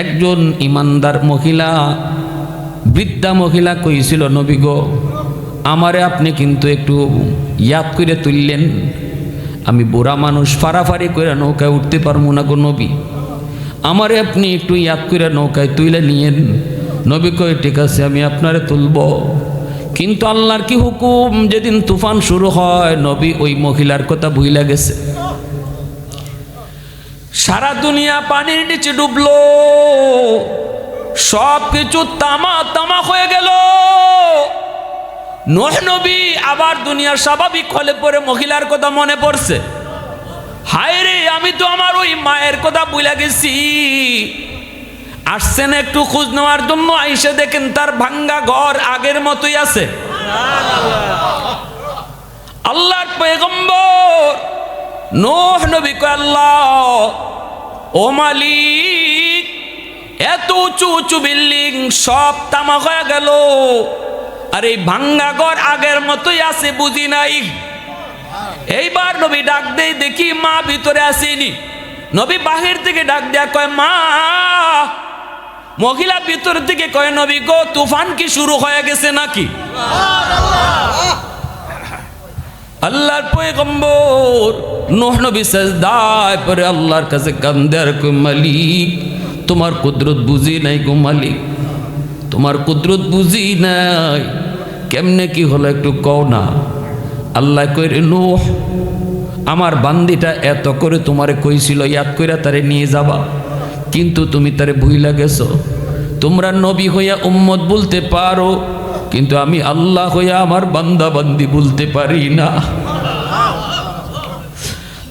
একজন ইমানদার মহিলা, বৃদ্ধা মহিলা কইছিল, নবী গো, আমারে আপনি কিন্তু একটু ইয়াদ করে তুললেন, আমি বুড়া মানুষ, ফাড়াফাড়ি করে নৌকায় উঠতে পারবো না গো নবী, আমারে আপনি একটু ইয়াদ করে নৌকায় তুলে নিয়েন। নবী কয় ঠিক আছে, আমি আপনারে তুলব। কিন্তু আল্লাহর কি হুকুম, যেদিন তুফান শুরু হয় নবী ওই মহিলার কথা ভুইলা গেছে। সারা দুনিয়া পানির নিচে ডুবলো, সব কিছু তামা তামা হয়ে গেল। নূহ নবী আবার দুনিয়ার স্বাভাবিক হলে পরে মহিলার কথা মনে পড়ছে, হায় রে আমি তো আমার ওই মায়ের কথা ভুলে গেছি। আসছেন একটু খোঁজ নেওয়ার জন্য, আইসে দেখেন তার ভাঙ্গা ঘর আগের মতোই আছে। আল্লাহর পয়গম্বর নূহ নবী কয়, আল্লাহ ও মালিক, এত উঁচু উঁচু বিল্ডিং সব তামা হয়ে গেল, আর এই ভাঙ্গা ঘর আগের মতোই আছে, বুঝি নাই। এইবার নবী ডাক দেই, দেখি মা ভিতরে আসেনি। নবী বাহির থেকে ডাক দেয়া কয়, মা। মহিলা ভিতর থেকে কয়, নবী গো, তুফান কি শুরু হয়ে গেছে নাকি? আল্লাহর পয়গম্বর নূহ নবী সিজদায় পড়ে আল্লাহর কাছে কান্দে আর কয়, মালিক তোমার কুদরত বুঝি নাই গো মালিক, তোমার কুদরত বুঝি নাই, কেমনে কি হলো একটু কও না। আল্লাহ কই, রে নূহ, আমার বান্দিটা এত করে তোমারে কইছিল ইয়াদ কইরা তারে নিয়ে যাবা, কিন্তু তুমি তারে ভুইলা গেছো। তোমরা নবী হইয়া উম্মত বলতে পারো, কিন্তু আমি আল্লাহ হইয়া আমার বান্দা বান্দি বলতে পারি না।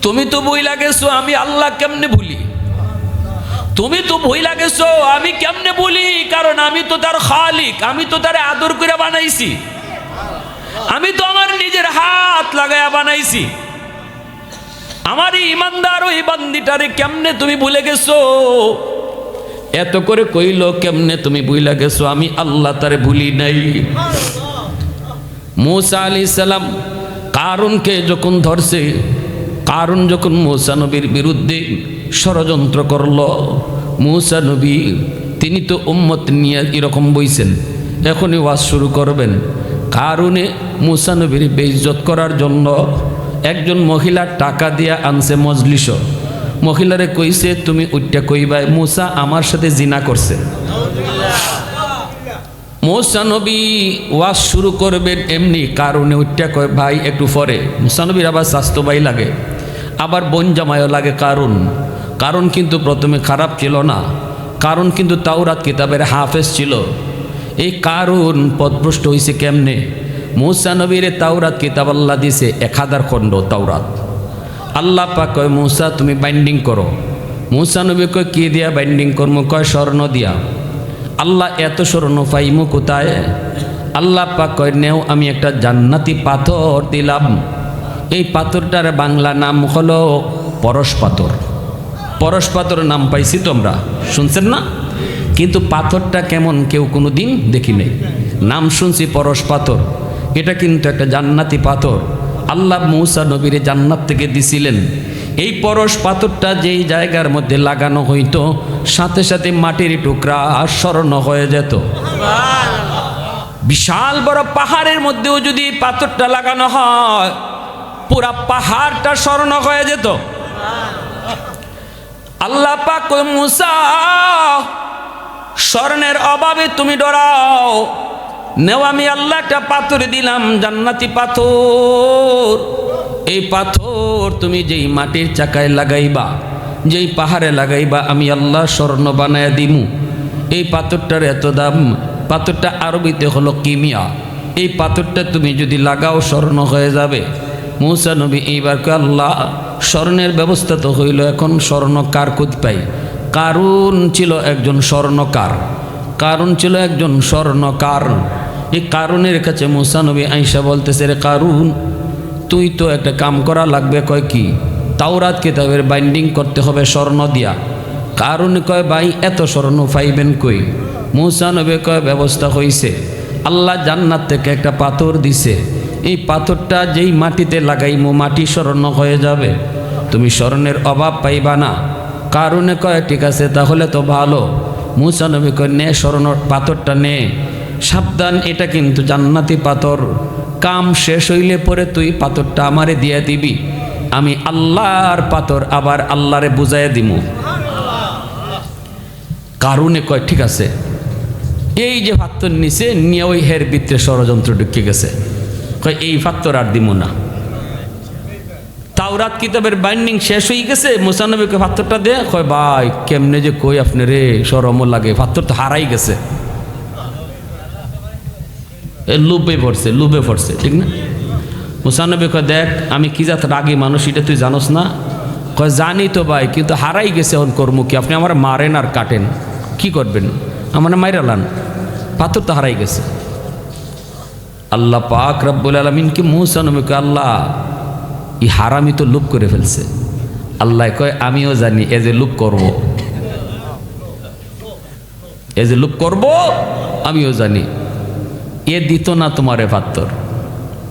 তুমি তো ভুইলা গেছো, আমি আল্লাহ কেমনে ভুলি? তুমি তো ভুইলা গেছো, আমি কেমনে বলি? কারণ আমি তো তার খালিক, আমি তো তারে আদর করে বানাইছি, আমি তো আমার নিজের হাত লাগায়া বানাইছি। আমার ইমানদার ওই বান্দিটারে কেমনে তুমি ভুলে গেছো? এত করে কইল, কেমনে তুমি ভুইলা গেছো? আমি আল্লাহ তারে ভুলি নাই। মূসা আলাইহিস সালাম কারুনকে যখন ধরছে, কারুন যখন মূসা নবীর বিরুদ্ধে ষড়যন্ত্র করল, মূসা নবী তিনি তো উম্মত নিয়ে এরকম বইছেন, এখনই ওয়াজ শুরু করবেন। কারুনে মূসা নবীর বেইজ্জত করার জন্য একজন মহিলা টাকা দিয়া আনছে মজলিস। মহিলারে কইছে, তুমি উঠটা কইবা মূসা আমার সাথে জিনা করছে। মূসা নবী ওয়াজ শুরু করবেন, এমনি কারণে উঠটা কয়, ভাই একটু পরে। মূসা নবীর আবার স্বাস্থ্য ভাই লাগে, আবার বোন জামাইও লাগে। কারণ কিন্তু প্রথমে খারাপ ছিল না, কারণ কিন্তু তাওরাত কিতাবের হাফেজ ছিল। এই কারণ পথভ্রষ্ট হয়েছে কেমনে? মূসা নবীর তাওরাত কিতাব আল্লাহ দিছে 1000 খণ্ড তাওরাত। আল্লাহ পাক কয়, মূসা তুমি বাইন্ডিং করো। মূসা নবী কয়, কি দিয়া বাইন্ডিং করবো? কয়, স্বর্ণ দিয়া। আল্লাহ এত স্বর্ণ পাইমু কোথায়? আল্লাহ পাক কয়, নেও আমি একটা জান্নাতি পাথর দিলাম, এই পাথরটার বাংলা নাম হলো পরশ পাথর। পরশ পাথর নাম পাইছি, তোমরা শুনছেন না? কিন্তু পাথরটা কেমন কেউ কোনো দিন দেখি নাই, নাম শুনছি পরশ পাথর। এটা কিন্তু একটা জান্নাতি পাথর, আল্লাহ মূসা নবীর জান্নাত থেকে দিছিলেন। এই পরশ পাথরটা যেই জায়গার মধ্যে লাগানো হইতো, সাথে সাথে মাটির টুকরা স্বর্ণ হয়ে যেত। বিশাল বড় পাহাড়ের মধ্যেও যদি পাথরটা লাগানো হয়, পুরা পাহাড়টা স্বর্ণ হয়ে যেত। আল্লাহ পাক কয়, মূসা স্বর্ণের অভাবে তুমি ডরাও, নেও আমি আল্লাহ একটা পাথর দিলাম, জান্নাতি পাথর। এই পাথর তুমি যেই মাটির চাকায় লাগাইবা, যেই পাহাড়ে লাগাইবা, আমি আল্লাহ স্বর্ণ বানায় দিমু। এই পাথরটার এত দাম। পাথরটা আরবিতে হলো কিমিয়া। এই পাথরটা তুমি যদি লাগাও স্বর্ণ হয়ে যাবে। মূসা নবী এইবার কয়, আল্লাহ স্বর্ণের ব্যবস্থা তো হইল, এখন স্বর্ণকার কোথায় পাই? কারুন ছিল একজন স্বর্ণকার, কারুন ছিল একজন স্বর্ণকার। এই কারুনের কাছে মূসা নবী আইসা বলতেছে, রে কারুন, তুই তো একটা কাম করা লাগবে। কয়, কি? তাওরাত কিতাবের বাইন্ডিং করতে হবে স্বর্ণ দিয়া। কারুন কয়, ভাই এত স্বর্ণ পাইবেন কই? মূসা নবী কয়, ব্যবস্থা হইছে, আল্লাহ জান্নাত থেকে একটা পাথর দিছে, এই পাথরটা যেই মাটিতে লাগাইমো মাটি স্বর্ণ হয়ে যাবে, তুমি স্বর্ণের অভাব পাইবা না। কারুনে কয়, ঠিক আছে তাহলে তো ভালো, মুসা নবী কয় নে স্মরণের পাথরটা নে, সাবধান এটা কিন্তু জান্নাতি পাথর, কাম শেষ হইলে পরে তুই পাথরটা আমারে দিয়ে দিবি, আমি আল্লাহর পাথর আবার আল্লাহরে বুঝাইয়া দিমু। কারুনে কয় ঠিক আছে। এই যে পাথর নিচে নিয়ে ওই হের ভিতরে ষড়যন্ত্র ঢুকে গেছে, কয় এই পাথর আর দিমু না। তাওরাত কিতাবের বাইন্ডিং শেষ হয়ে গেছে, মুসা নবীকে পাথরটা দে, কয় ভাই কেমনে যে কই আপনি রে, শরমও লাগে, পাথর তো হারাই গেছে। লুবে পড়ছে ঠিক না। মুসা নবী কয় দেখ আমি কি জাত রাগী মানুষ, এটা তুই জানোস না? কয় জানি তো ভাই, কিন্তু হারাই গেছে, এখন কর্ম কি? আপনি আমার মারেন আর কাটেন, কি করবেন? আমার মাইরালান, পাথর তো হারাই গেছে। আল্লাহ পাক রব্বুল আলামিনকে মুসা নবীকে আল্লাহ এই হারামি তো লুপ করে ফেলছে। আল্লাহ কয় আমিও জানি এ যে লুপ করব, আমিও জানি। এ দিত না তোমারে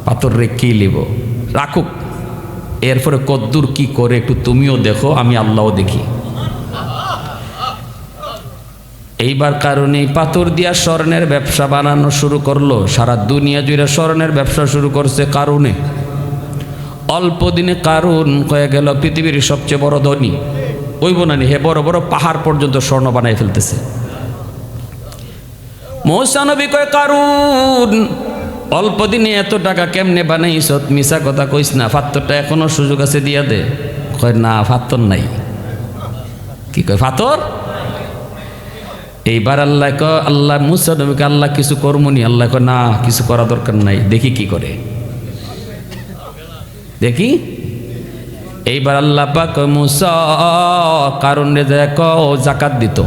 পাথর রেখেই লিব, রাখুক, এরপরে কদ্দুর কি করে একটু তুমিও দেখো, আমি আল্লাহও দেখি। এইবার কারণে পাথর দিয়া স্বর্ণের ব্যবসা বানানো শুরু করলো, সারা দুনিয়া জুড়ে স্বর্ণের ব্যবসা শুরু করছে কারণে। অল্প দিনে কারুন হয়ে গেল পৃথিবীর সবচেয়ে বড় ধনী। ওই বোনানি হে বড় বড় পাহাড় পর্যন্ত স্বর্ণ বানাই ফেলতেছে। মুসা নবী কয় কারুন অল্প দিনে এত টাকা কেমনে বানাইছ? মিছা কথা কইস না, পাথরটা এখনো সুযোগ আছে দিয়া দে। কয় না পাথর নাই। কি কয় পাথর? এইবার আল্লাহ মুসা নবীকে আল্লাহ কিছু কর্মনি। আল্লাহ কয় না কিছু করা দরকার নাই, দেখি কি করে, দেখি। এইবার আল্লাহ পাক মুসা কারণে দেখো জাকাত দিত।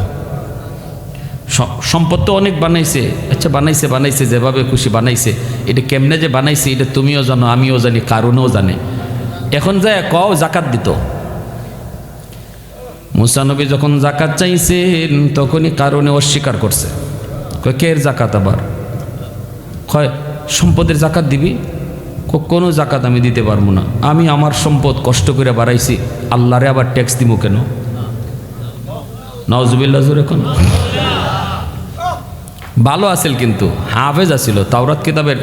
সম্পদ তো অনেক বানাইছে, আচ্ছা বানাইছে যেভাবে খুশি বানাইছে, এটা কেমনে যে বানাইছে এটা তুমিও জানো, আমিও জানি, কারণেও জানে। এখন যায় কও জাকাত দিত। মুসা নবী যখন জাকাত চাইছেন তখনই কারণে অস্বীকার করছে। কয় কে জাকাত? আবার কয় সম্পদের জাকাত দিবি? কোনো জাকাত আমি দিতে পারবো না, আমি আমার সম্পদ কষ্ট করে বাড়াইছি, আল্লাহরে আবার ট্যাক্স দিব কেন? নাউজুবিল্লাহ জোরে কোন। ভালো আছিল কিন্তু হাফেজ আছিল। তাওরাত কিতাবের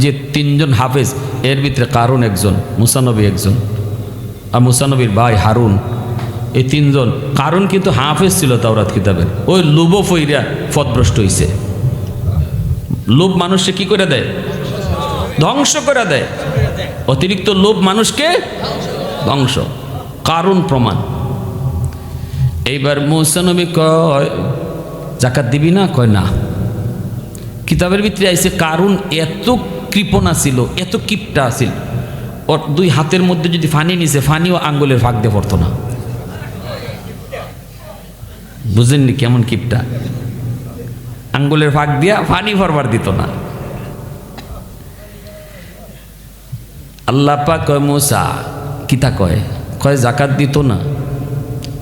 যে তিনজন হাফেজ এর ভিতরে কারুন একজন, মুসা নবী একজন, আর মুসা নবীর ভাই হারুন, এই তিনজন। কারুন কিন্তু হাফেজ ছিল তাওরাত কিতাবের। ওই লোভ ফইরা পথভ্রষ্ট হইছে। লোভ মানুষকে কি করে দেয়? ধ্বংস করে দেয়। অতিরিক্ত লোভ মানুষকে ধ্বংস। কারুন প্রমাণ। এইবার মুসা নবী কয় জাকাত দিবি না? কয় না। কিতাবের ভিতরে আইছে কারুন এত কৃপণা ছিল, এত কিপটা আছিল, ওর দুই হাতের মধ্যে যদি ফানি নিছে, ফানিও আঙ্গুলের ফাঁক দিয়ে পড়তো না। বুঝেননি কেমন কিপটা? আঙ্গুলের ফাঁক দিয়া ফানি ফরবার দিত না। আল্লাহ পাক কয় মুসা কিতা কয়? কয় জাকাত দিত না।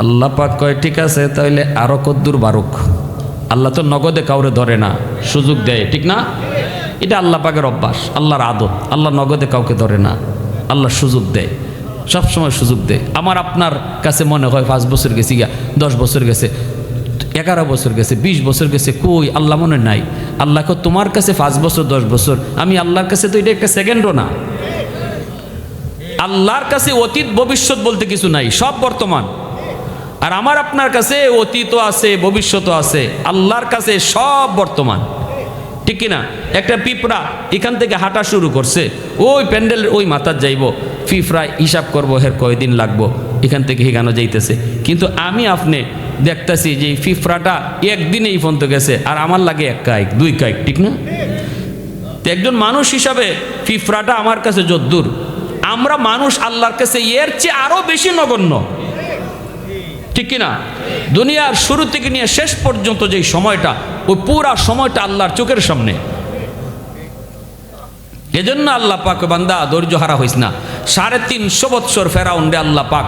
আল্লাহ পাক কয় ঠিক আছে তাহলে আরো কদ্দুর বারুক। আল্লাহ তো নগদে কাউরে ধরে না, সুযোগ দেয়, ঠিক না? এটা আল্লাহ পাকের অভ্যাস, আল্লাহর আদত। আল্লাহ নগদে কাউকে ধরে না, আল্লাহ সুযোগ দেয়, সবসময় সুযোগ দেয়। আমার আপনার কাছে মনে হয় 5 বছর গেছে, 10 বছর গেছে, 11 বছর গেছে, 20 বছর গেছে, কই আল্লাহ মনে নাই? আল্লাহকে তোমার কাছে 5 বছর 10 বছর, আমি আল্লাহর কাছে তো এটা একটা সেকেন্ডও না। আল্লাহর কাছে অতীত ভবিষ্যৎ বলতে কিছু নাই, সব বর্তমান। আর আমার আপনার কাছে অতীতও আছে, ভবিষ্যৎও আছে, আল্লাহর কাছে সব বর্তমান, ঠিক কিনা? একটা পিঁপড়া এখান থেকে হাঁটা শুরু করছে, ওই প্যান্ডেলের ওই মাথার যাইব, পিঁপড়া হিসাব করবো হের কয়দিন লাগবো, এখান থেকে হেগানো যাইতেছে। কিন্তু আমি আপনি দেখতেছি যে পিঁপড়াটা একদিনেই পর্যন্ত গেছে, আর আমার লাগে 1 কাইক 2 কাইক, ঠিক না? তো একজন মানুষ হিসাবে পিঁপড়াটা আমার কাছে যদ্দূর, আমরা মানুষ আল্লাহর কাছে এর চেয়ে আরো বেশি নগণ্য, ঠিক কিনা? দুনিয়ার শুরু থেকে নিয়ে শেষ পর্যন্ত যে সময়টা, ওই পুরা সময়টা আল্লাহর চোখের সামনে। এজন্য আল্লাহ পাক বান্দা ধৈর্য হারা হইস না। 350 বৎসর ফেরাউনরে আল্লাহ পাক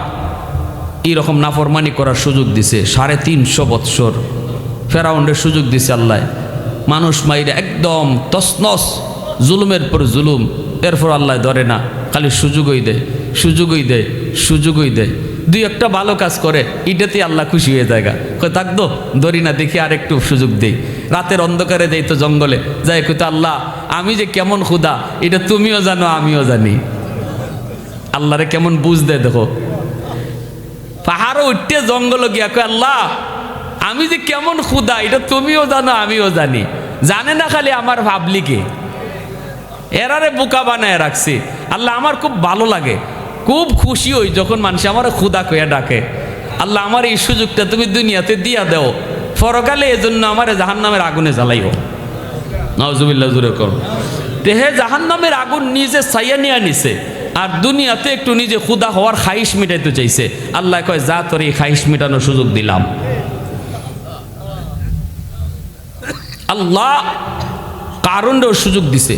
এইরকম নাফরমানি করার সুযোগ দিছে। 350 বৎসর ফেরাউনরে সুযোগ দিছে আল্লাহ, মানুষ মাইরে একদম তসনস, জুলুমের পর জুলুম। এরপর আল্লাহ ধরে না, খালি সুযোগই দেয়, সুযোগই দেয়, সুযোগই দেয়। 2 একটা ভালো কাজ করে, এটাতে আল্লাহ খুশি হয়ে যায়। থাকতো ধরি না, দেখি আর একটু সুযোগ দেই। রাতের অন্ধকারে যাই তো জঙ্গলে যাই, কইতো আল্লাহ আমি যে কেমন ক্ষুধা এটা তুমিও জানো আমিও জানি। আল্লাহরে কেমন বুঝ দেয় দেখো, পাহাড়ও উঠতে জঙ্গল গিয়া কয় আল্লাহ আমি যে কেমন ক্ষুধা এটা তুমিও জানো আমিও জানি। জানে না খালি আমার ভাবলিকে, এরারে বোকা বানায় রাখছি। আল্লাহ আমার খুব ভালো লাগে, খুব খুশি হই যখন মানুষ আমার ক্ষুধা কইয়া ডাকে। আল্লাহ আমার এই সুযোগটা তুমি দুনিয়াতে দিয়া দাও, পরকালে এজন্য আমার জাহান্নামের আগুনে জ্বালাইও। নাউজুবিল্লাহ জুরে কর। তেহে জাহান্নামের আগুন নিজে ছাইয়া নিয়ে নিছে, আর দুনিয়াতে একটু নিজে ক্ষুধা হওয়ার খাইশ মিটাইতে চাইছে। আল্লাহ কয় যা তোর এই খাইশ মিটানোর সুযোগ দিলাম। আল্লাহ কারুনও সুযোগ দিছে।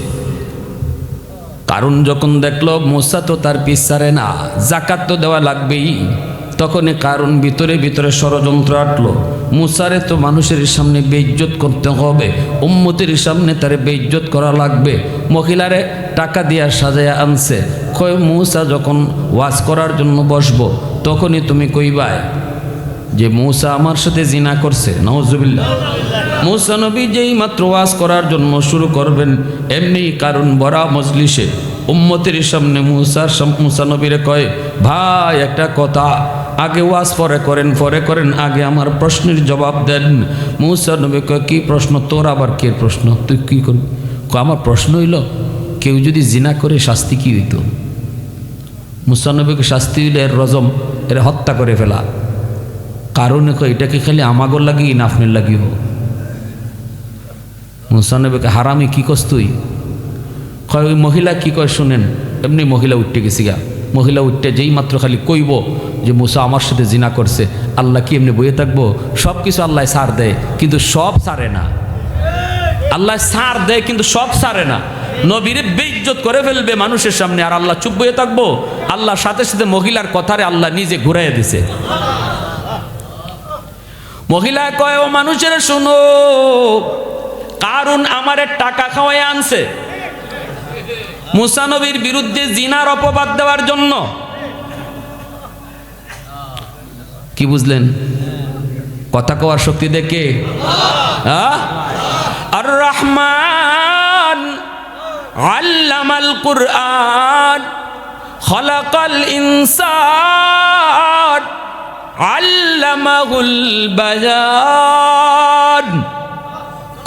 কারুন যখন দেখলো মূসা তো তার পিছারে না, যাকাত তো দেওয়া লাগবেই, তখনই কারুন ভিতরে ভিতরে ষড়যন্ত্র আটলো। মূসারে তো মানুষের সামনে বেইজ্জত করতে হবে, উম্মতের সামনে তারে বেইজ্জত করা লাগবে। মহিলারে টাকা দিয়া সাজায়া আনছে, কয় মূসা যখন ওয়াজ করার জন্য বসবো তখনই তুমি কইবাই যে মূসা আমার সাথে জিনা করছে। নাউজুবিল্লাহ। মূসা নবী যেই মাত্র ওয়াজ করার জন্য শুরু করবেন, এমনি কারণ বড়া মজলিসে উম্মতের সামনে মূসা নবীরে কয় ভাই একটা কথা, আগে ওয়াজ পরে করেন, আগে আমার প্রশ্নের জবাব দেন। মূসা নবী কয় কি প্রশ্ন? তোর আবার কে প্রশ্ন? তুই কি করবি? আমার প্রশ্ন হইল কেউ যদি জিনা করে শাস্তি কি হইতো? মূসা নবীকে শাস্তি হইলে এর রজম, এর হত্যা করে ফেলা। কারণ এটাকে খালি আমাগর লাগি না আপনার লাগিও? মূসা নবীকে হারামি কি কস তুই? কয় ওই মহিলা কি কয় শুনেন। এমনি মহিলা উঠতে গেছি গা, মহিলা উঠতে যেই মাত্র খালি কইব যে মূসা আমার সাথে জিনা করছে, আল্লাহ কি এমনি বইয়ে থাকবো? সব কিছু আল্লাহ ছাড় দেয় কিন্তু সব ছাড়ে না। আল্লাহ ছাড় দেয় কিন্তু সব ছাড়ে না। নবীরে বেইজ্জত করে ফেলবে মানুষের সামনে, আর আল্লাহ চুপ বইয়ে থাকবো? আল্লাহর সাথে সাথে মহিলার কথারে আল্লাহ নিজে ঘুরাইয়া দিছে। মহিলা কয় ও মানুষের শুনো, কারণ আমারে টাকা খাওয়াই আনছে মূসা নবীর বিরুদ্ধে জিনার অপবাদ দেওয়ার জন্য। কি বুঝলেন? কথা কওয়ার শক্তি দেখে আর রহমান আল্লামাল কুরআন খলাকাল ইনসান আল্লামাহুল বায়ান।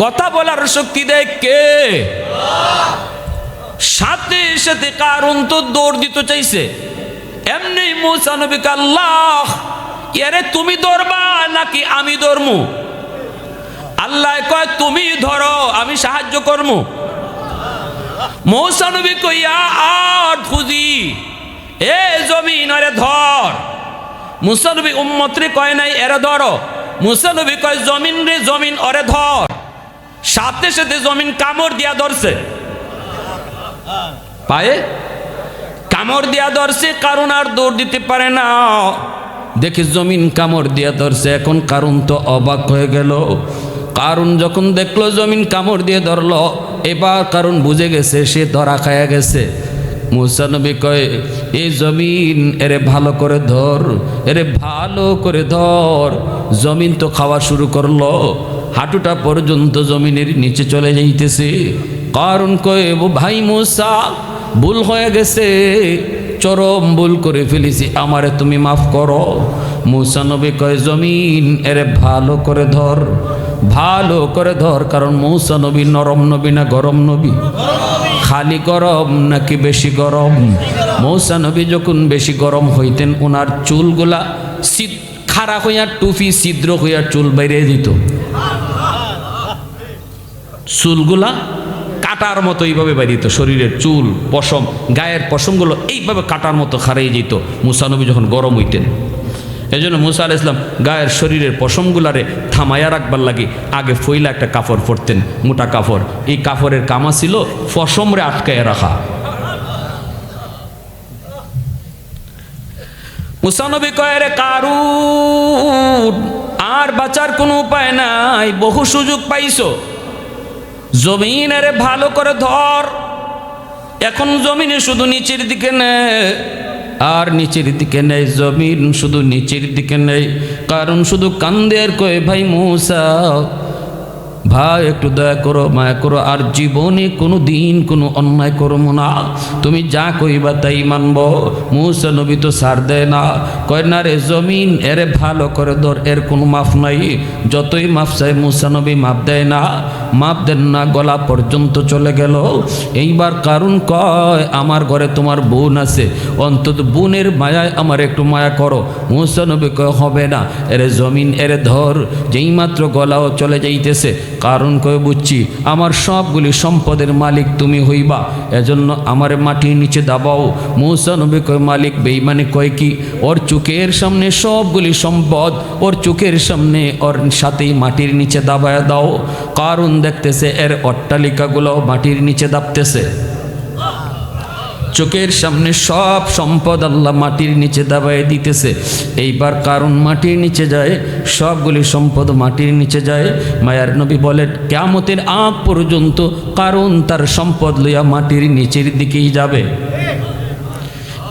কথা বলার শক্তি দেয় কে? সাথে সাথে কারণ তো দৌড় দিতে চাইছে। এমনি মূসা নবীকে আল্লাহ এরে তুমি ধরবা নাকি আমি ধরমু? আল্লাহ কয় তুমি ধরো আমি সাহায্য করমু। মূসা নবী কইয়া আর খুঁজি এ জমিন আরে ধর। মূসা নবী উম্মতরে কয় নাই এরে ধরো, মূসা নবী কয় জমিন রে জমিন ওরে ধর। সাথে সাথে জমিন কামড় দিয়া ধরছে, পায়ে কামড় দিয়া ধরছে। কারণ আর দৌড় দিতে পারে না, দেখে জমিন কামড় দিয়া ধরছে। এখন কারণ তো অবাক হয়ে গেল। কারণ যখন দেখলো জমিন কামড় দিয়ে ধরলো, এবার কারণ বুঝে গেছে সে ধরা খায়া গেছে। মূসা নবী কয় এই জমিন এরে ভালো করে ধর, এরে ভালো করে ধর। জমিন তো খাওয়া শুরু করলো, হাঁটুটা পর্যন্ত জমিনের নিচে চলে যাইতেছে। কারণ কয় ও ভাই মূসা ভুল হয়ে গেছে, চরম ভুল করে ফেলেছি, আমারে তুমি মাফ করো। মূসা নবী কয় জমিন এরে ভালো করে ধর, ভালো করে ধর। কারণ মূসা নবী নরম নবী না গরম নবী? খালি গরম নাকি বেশি গরম? মূসা নবী যখন বেশি গরম হইতেন ওনার চুলগুলা খাড়া হইয়া টুপি ছিদ্র হইয়া চুল বাইরে দিত। চুলগুলা কাটার মতো এইভাবে বাইরিত, শরীরের চুল পশম গায়ের পশমগুলো এইভাবে কাটার মতো খাড়াই যেত মূসা নবী যখন গরম হইতেন। এই জন্য মূসা আলাইহিস সালাম গায়ের শরীরের পশমগুলারে থামাইয়া রাখবার লাগে আগে ফইলা একটা কাপড় পরতেন, মোটা কাপড়। এই কাপড়ের কামা ছিল পশমরে আটকায় রাখা। মূসা নবী কয় রে কারুন আর বাঁচার কোনো উপায় নাই, বহু সুযোগ পাইছো, জমিনের ভালো করে ধর। এখন জমিনে শুধু নিচের দিকে নে, আর নিচের দিকে নেই, জমিন শুধু নিচের দিকে নেই। কারণ শুধু কান্দে আর কয়, ভাই মূসা ভাই একটু দয়া করো, মায়া করো, আর জীবনে কোনো দিন কোনো অন্যায় করবো না, তুমি যা কইবা তাই মানব। মূসা নবী তো ছাড় দেয় না, কয় না রে জমিন এরে ভালো করে ধর, এর কোনো মাফ নাই। যতই মাফ চাই মূসা নবী মাফ দেয় না, মাফ দেন না, গলা পর্যন্ত চলে গেল। এইবার কারণ কয়, আমার ঘরে তোমার বোন আছে, অন্তত বোনের মায়ায় আমার একটু মায়া করো। মূসা নবী কয় হবে না, এরে জমিন এরে ধর। যেই মাত্র গলাও চলে যাইতেছে, কারণ কয় বুঝছি আমার সবগুলি সম্পদের মালিক তুমি হইবা, এজন্য আমার মাটির নিচে দাবাও। মূসা নবী কয় মালিক বেঈমানি কয় কি, ওর চোখের সামনে সবগুলি সম্পদ ওর চোখের সামনে ওর সাথেই মাটির নিচে দাবায় দাও। কারণ দেখতেছে এর অট্টালিকাগুলো মাটির নিচে দাবতেছে, চোখের সামনে সব সম্পদ আল্লাহ মাটির নিচে দাবায় দিতেছে। এইবার কারণ মাটির নিচে যায়, সবগুলি সম্পদ মাটির নিচে যায়। মায়ার নবী বলেন কিয়ামতের আগ পর্যন্ত কারণ তার সম্পদ লইয়া মাটির নিচের দিকেই যাবে।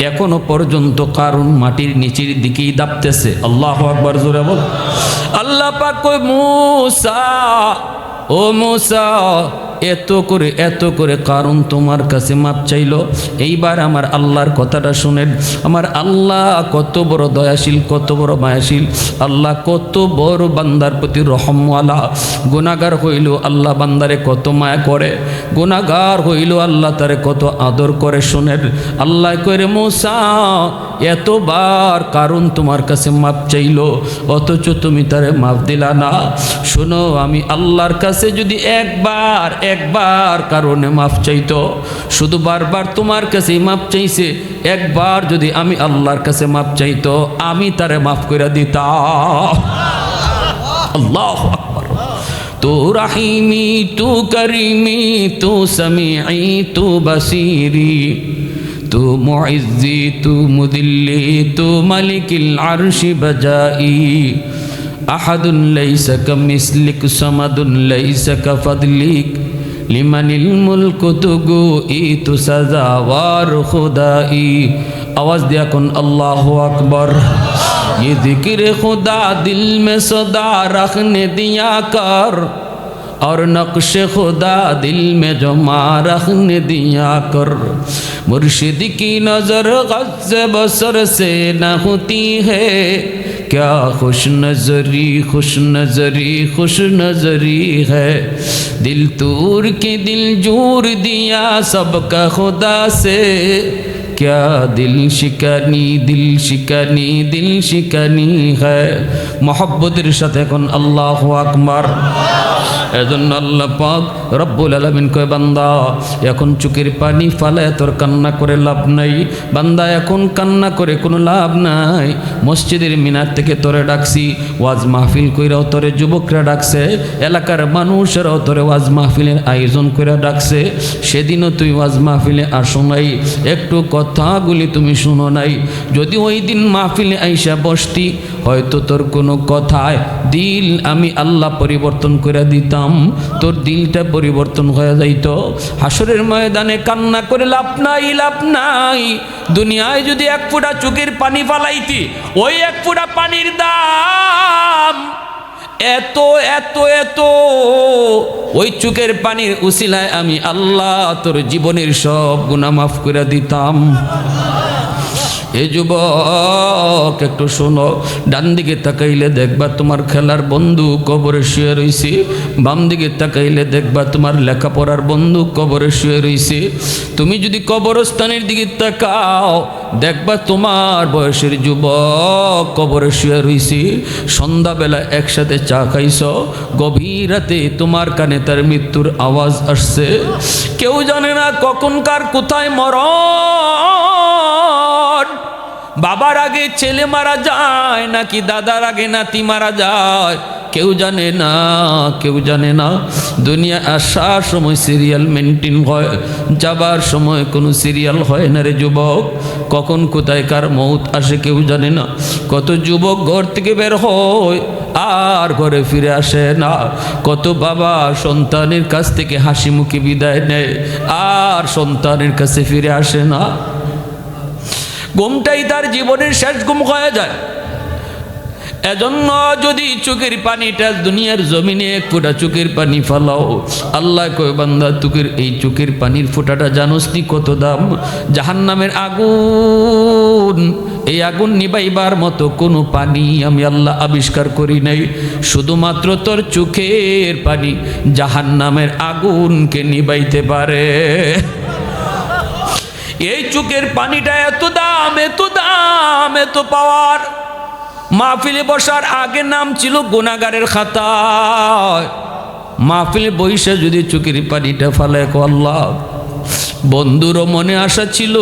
এখনো পর্যন্ত কারণ মাটির নিচের দিকেই দাবতেছে। আল্লাহু আকবার, জোরে বল। আল্লাহ পাক কয় মূসা, ও মূসা এত করে কারণ তোমার কাছে মাপ চাইল। এইবার আমার আল্লাহর কথাটা শুনেন। আমার আল্লাহ কত বড় দয়াশীল, কত বড় মায়াশীল, আল্লাহ কত বড় বান্দার প্রতি রহমওয়ালা। গুনাহগার হইল আল্লাহ বান্দারে কত মায়া করে, গুনাহগার হইল আল্লাহ তারে কত আদর করে। শুনেন আল্লাহ কইরে মূসা এতবার কারণ তোমার কাছে মাপ চাইল, অথচ তুমি তারে মাপ দিলা না। শোনো আমি আল্লাহর কাছে যদি একবার কারণে মাফ চাইতো, শুধু বারবার তোমার কাছে মাফ চাইছে, একবার যদি আমি আল্লাহর কাছে মাফ চাইতো আমি তারে মাফ করে দিতাম। আল্লাহু আকবার। তু রাহিমি তু করিমি তু সামিঈ তু বাসিরি তু মুইজ্জি তু মুদিল্লি তু মালিকিল আরশি বাজাই আহাদুন লাইসা কামিসলিক সামাদুন লাইসা কাফাদলিক লিমানিল মুলকু তুগু ইতু সাজাওয়ার খুদাই। আওয়াজ দিয়া কোন আল্লাহু আকবার। ये जिक्र खुदा दिल में सदा रखने दिया कर और नक्श खुदा दिल में जमा रखने दिया कर। मुर्शिद की नजर गज़ बसर से न होती है, क्या खुश नजरी खुश नजरी खुश नजरी है। दिल तूर के दिल जोर दिया सबका खुदा से, क्या दिल शिकानी दिल शिकानी दिल शिकानी है। मोहब्बतेर साथे कोन अल्लाहु আকবার। এজন্য আল্লাহ পাক রব্বুল আলামিন কয় বান্দা এখন চোখের পানি ফালায় তোর কান্না করে লাভ নাই, বান্দা এখন কান্না করে কোনো লাভ নাই। মসজিদের মিনার থেকে তোরে ডাকছি, ওয়াজ মাহফিল কইরাও তোরে যুবকরা ডাকছে, এলাকার মানুষেরাও তোরে ওয়াজ মাহফিলের আয়োজন করে ডাকছে। সেদিনও তুই ওয়াজ মাহফিলে আসো নাই, একটু কথাগুলি তুমি শুনো নাই। যদি ওই দিন মাহফিলে আইসা বসতি, হয়তো তোর কোনো কথায় দিল আমি আল্লাহ পরিবর্তন করে দিতাম, তোর দিলটা পরিবর্তন হয়ে যাইত। হাসরের ময়দানে কান্না করে লাভ নাই, লাভ নাই। দুনিয়ায় যদি এক ফোঁটা চোখের পানি ফালাইতি, ওই এক ফোঁটা পানির দাম এত এত এত, ওই চোখের পানির উসিলায় আমি আল্লাহ তোর জীবনের সব গুনাহ মাফ করে দিতাম। এ যুবক একটু শোনো, ডান দিকে তাকাইলে দেখবা তোমার খেলার বন্ধু কবরে শুয়ে রইছে, বাম দিকে তাকাইলে দেখবা তোমার লেখাপড়ার বন্ধু কবরে শুয়ে রইছে। তুমি যদি কবরস্থানের দিকে তাকাও দেখবা তোমার বয়সের যুবক কবরে শুয়ে রইছে। সন্ধ্যাবেলা একসাথে চা খাইছ, গভীর রাতে তোমার কানে তার মৃত্যুর আওয়াজ আসছে। কেউ জানে না কখনকার কোথায় মরণ। বাবার আগে ছেলে মারা যায় নাকি দাদার আগে নাতি মারা যায়, কেউ জানে না, কেউ জানে না। দুনিয়া আসার সময় সিরিয়াল মেনটেন হয়, যাবার সময় কোনো সিরিয়াল হয় না রে যুবক। কখন কোথায় কার মৌত আসে কেউ জানে না। কত যুবক ঘর থেকে বের হয় আর ঘরে ফিরে আসে না। কত বাবা সন্তানের কাছ থেকে হাসি মুখে বিদায় নেয় আর সন্তানের কাছে ফিরে আসে না। ঘুমটাই তার জীবনের শেষ ঘুম হয়ে যায়। এজন্য যদি চোখের পানিটা দুনিয়ার জমিনে এক ফোঁটা চোখের পানি ফেলাও, আল্লাহ কয় বান্দা তোকের এই চোখের পানির ফোঁটাটা জানোস নি কত দাম? জাহান্নামের আগুন, এই আগুন নিবাইবার মতো কোনো পানি আমি আল্লাহ আবিষ্কার করি নাই। শুধুমাত্র তোর চোখের পানি জাহান্নামের আগুনকে নিবাইতে পারে। এই চোখের পানিটা এত দাম, এত দাম, এত পাওয়ার। মাহফিলে বসার আগে নাম ছিল গুনাহগারের খাতায়, মাহফিলে বইসা যদি চোখের পানিটা ফালায় আল্লাহ, বন্ধুরও মনে আশা ছিল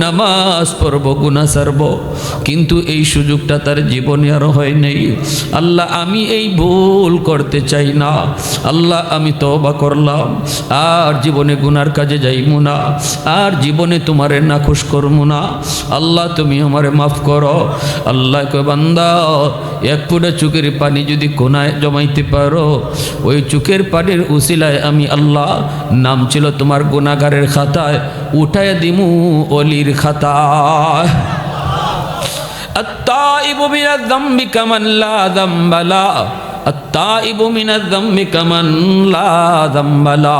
নামাজ পড়ব, গুনাহ ছাড়ব, কিন্তু এই সুযোগটা তার জীবনে আর হয় নাই। আল্লাহ আমি এই ভুল করতে চাই না, আল্লাহ আমি তওবা করলাম, আর জীবনে গুনার কাজে যাইমু না, আর জীবনে তোমারে নাখুশ করবো না, আল্লাহ তুমি আমারে মাফ করো। আল্লাহ কয় বান্দা এক ফোঁটা চোখের পানি যদি কোনায় জমাইতে পারো, ওই চোখের পানির উসিলায় আমি আল্লাহ নাম ছিল তোমার গুনাহগারের খাতা উঠায় দিমু অলির খাতায়। আত্তাইবু মিনাজ যামবি কামান লা যামবা লা, আত্তাইবু মিনাজ যামবি কামান লা যামবা লা।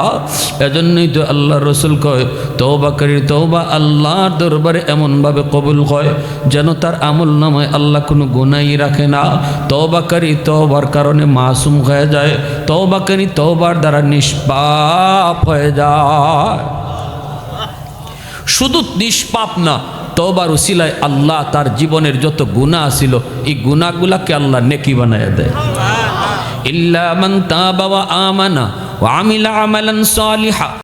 এজন্যই তো আল্লাহ রসুল কয় তওবাকারীর তওবা আল্লাহর দরবারে এমনভাবে কবুল হয় যেন তার আমল নামায় আল্লাহ কোনো গুনাহই রাখে না। তওবাকারী তওবার কারণে মাসুম হয়ে যায়, তওবাকারী তওবার দ্বারা নিষ্পাপ হয়ে যায়। শুধু নিষ্পাপ না, তওবার উসিলায় আল্লাহ তার জীবনের যত গুনাহ ছিল এই গুনাহগুলাকে আল্লাহ নেকি বানায় দেয়। ইল্লা মান তাবা ওয়া আমানা ওয়া আমিলা আমালান সালিহা।